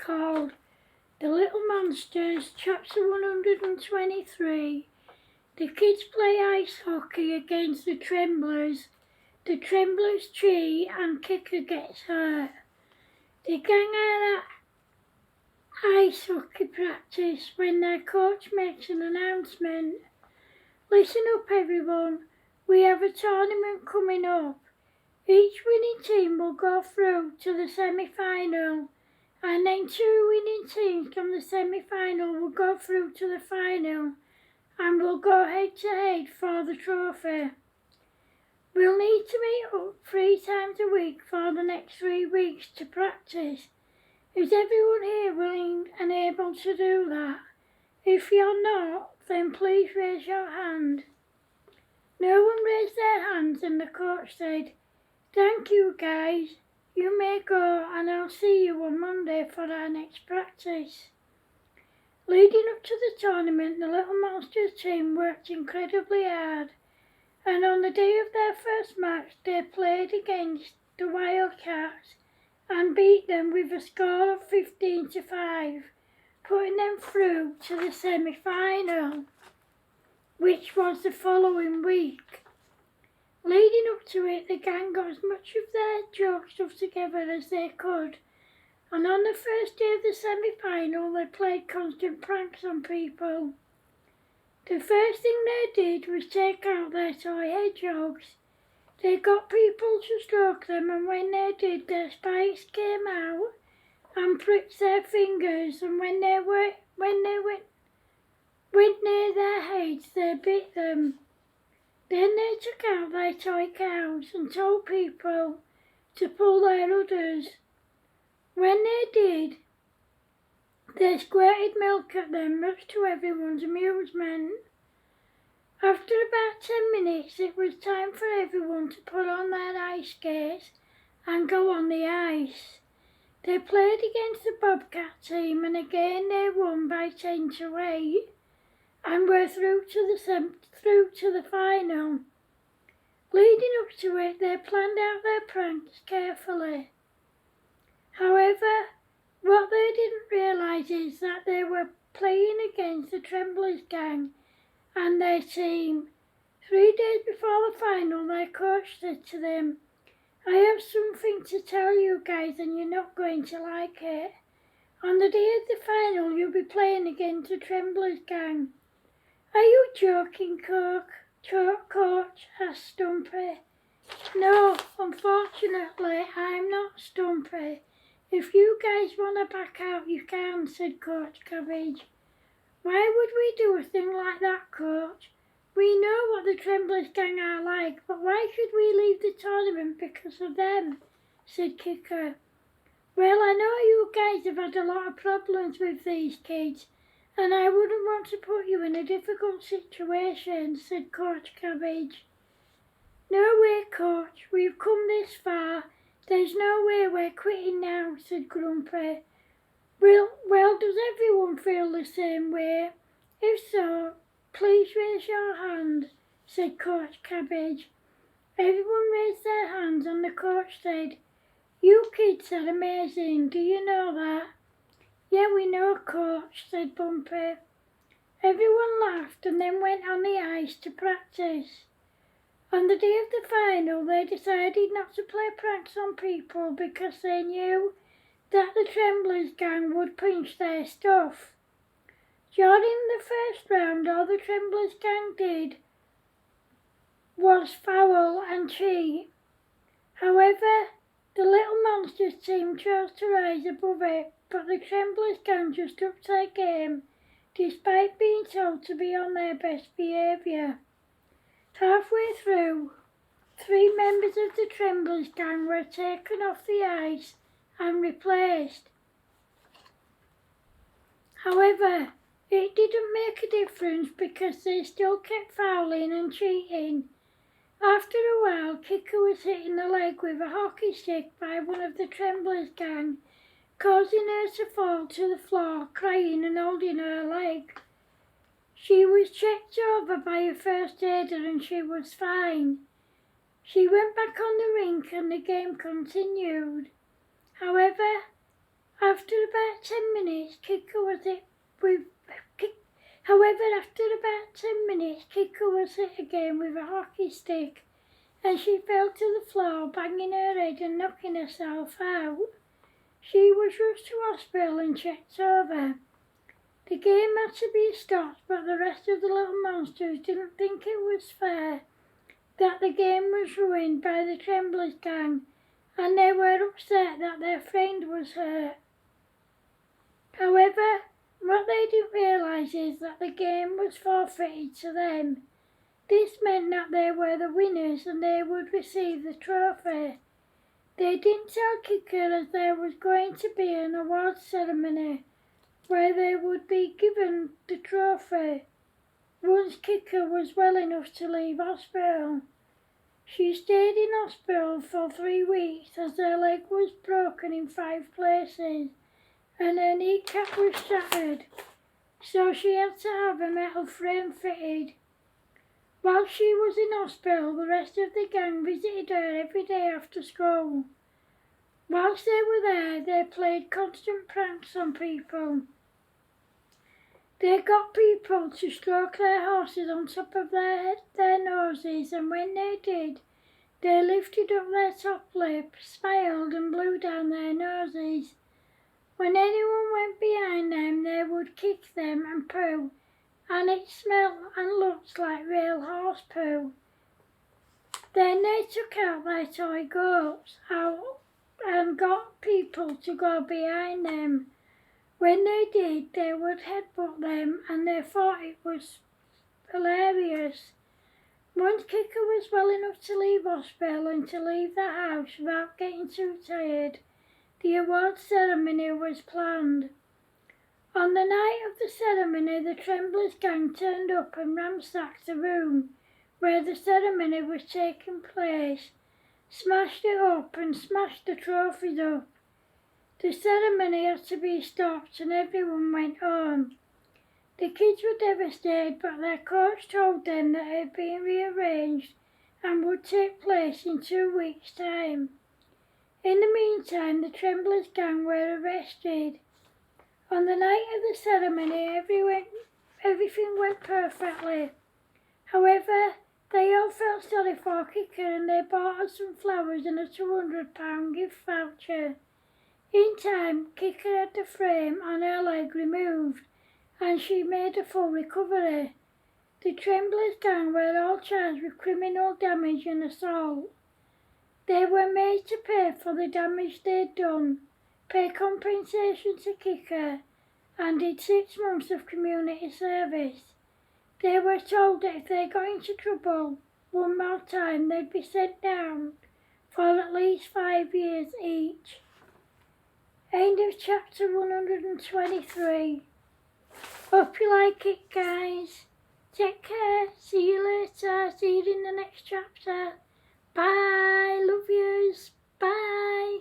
called The Little Monsters, Chapter 123. The kids play ice hockey against the Tremblers. The Tremblers cheat and Kicker gets hurt. The gang are at ice hockey practice when their coach makes an announcement. Listen up everyone, we have a tournament coming up. Each winning team will go through to the semi-final, and then 2 winning teams from the semi-final will go through to the final and will go head-to-head for the trophy. We'll need to meet up 3 times a week for the next 3 weeks to practice. Is everyone here willing and able to do that? If you're not, then please raise your hand. No one raised their hands and the coach said, "Thank you guys, you may go and I'll see you on Monday for our next practice." Leading up to the tournament, the Little Monsters team worked incredibly hard, and on the day of their first match they played against the Wildcats and beat them with a score of 15-5, putting them through to the semi-final, which was the following week. Leading up to it, the gang got as much of their joke stuff together as they could, and on the first day of the semi-final they played constant pranks on people. The first thing they did was take out their toy hedgehogs. They got people to stroke them, and when they did, their spikes came out and pricked their fingers, and when they went near their heads, they bit them. Then they took out their toy cows and told people to pull their udders. When they did, they squirted milk at them, much to everyone's amusement. After about 10 minutes, it was time for everyone to put on their ice skates and go on the ice. They played against the Bobcat team, and again they won by 10-8 and were through to the final. Leading up to it, they planned out their pranks carefully. However, what they didn't realise is that they were playing against the Tremblers gang and their team. 3 days before the final, their coach said to them, "I have something to tell you guys and you're not going to like it. On the day of the final, you'll be playing against the Tremblers gang." "Are you joking, Coach?" asked Stumpy. "No, unfortunately, I'm not Stumpy. If you guys want to back out, you can," said Coach Cabbage. "Why would we do a thing like that, Coach? We know what the Tremblers gang are like, but why should we leave the tournament because of them?" said Kicker. "Well, I know you guys have had a lot of problems with these kids, and I wouldn't want to put you in a difficult situation," said Coach Cabbage. "No way, Coach, we've come this far. There's no way we're quitting now," said Grumpy. Well, does everyone feel the same way? If so, please raise your hand," said Coach Cabbage. Everyone raised their hands and the coach said, "You kids are amazing, do you know that?" "Yeah, we know, Coach," said Bumpy. Everyone laughed and then went on the ice to practice. On the day of the final, they decided not to play pranks on people because they knew that the Tremblers gang would pinch their stuff. During the first round, all the Tremblers gang did was foul and cheat. However, the Little Monsters team chose to rise above it, but the Tremblers gang just upped their game, despite being told to be on their best behaviour. Halfway through, 3 members of the Tremblers gang were taken off the ice and replaced. However, it didn't make a difference because they still kept fouling and cheating. After a while, Kicker was hit in the leg with a hockey stick by one of the Tremblers gang, causing her to fall to the floor, crying and holding her leg. She was checked over by a first aider and she was fine. She went back on the rink and the game continued. However, After about 10 minutes, Kicker was hit with... However, after about 10 minutes, Kicker was hit again with a hockey stick, and she fell to the floor, banging her head and knocking herself out. She was rushed to hospital and checked over. The game had to be stopped, but the rest of the Little Monsters didn't think it was fair that the game was ruined by the Tremblers gang, and they were upset that their friend was hurt. However, what they didn't realise is that the game was forfeited to them. This meant that they were the winners and they would receive the trophy. They didn't tell Kicker as there was going to be an awards ceremony where they would be given the trophy once Kicker was well enough to leave hospital. She stayed in hospital for 3 weeks as her leg was broken in 5 places and her kneecap was shattered, so she had to have a metal frame fitted. While she was in hospital, the rest of the gang visited her every day after school. Whilst they were there, they played constant pranks on people. They got people to stroke their horses on top of their noses, and when they did, they lifted up their top lip, smiled and blew down their noses. When anyone went behind them, they would kick them and poo, and it smelled and looked like real horse poo. Then they took out their toy goats out and got people to go behind them. When they did, they would headbutt them, and they thought it was hilarious. Once Kicker was well enough to leave hospital and to leave the house without getting too tired, the awards ceremony was planned. On the night of the ceremony, the Tremblers gang turned up and ransacked the room where the ceremony was taking place, smashed it up and smashed the trophies up. The ceremony had to be stopped and everyone went home. The kids were devastated, but their coach told them that it had been rearranged and would take place in 2 weeks' time. In the meantime, the Tremblers gang were arrested. On the night of the ceremony, everything went perfectly. However, they all felt sorry for Kicker and they bought her some flowers and a £200 gift voucher. In time, Kicker had the frame on her leg removed and she made a full recovery. The Tremblers gang were all charged with criminal damage and assault. They were made to pay for the damage they'd done, pay compensation to Kicker, and did 6 months of community service. They were told that if they got into trouble one more time, they'd be sent down for at least 5 years each. End of chapter 123. Hope you like it, guys. Take care. See you later. See you in the next chapter. Bye. Love yous. Bye.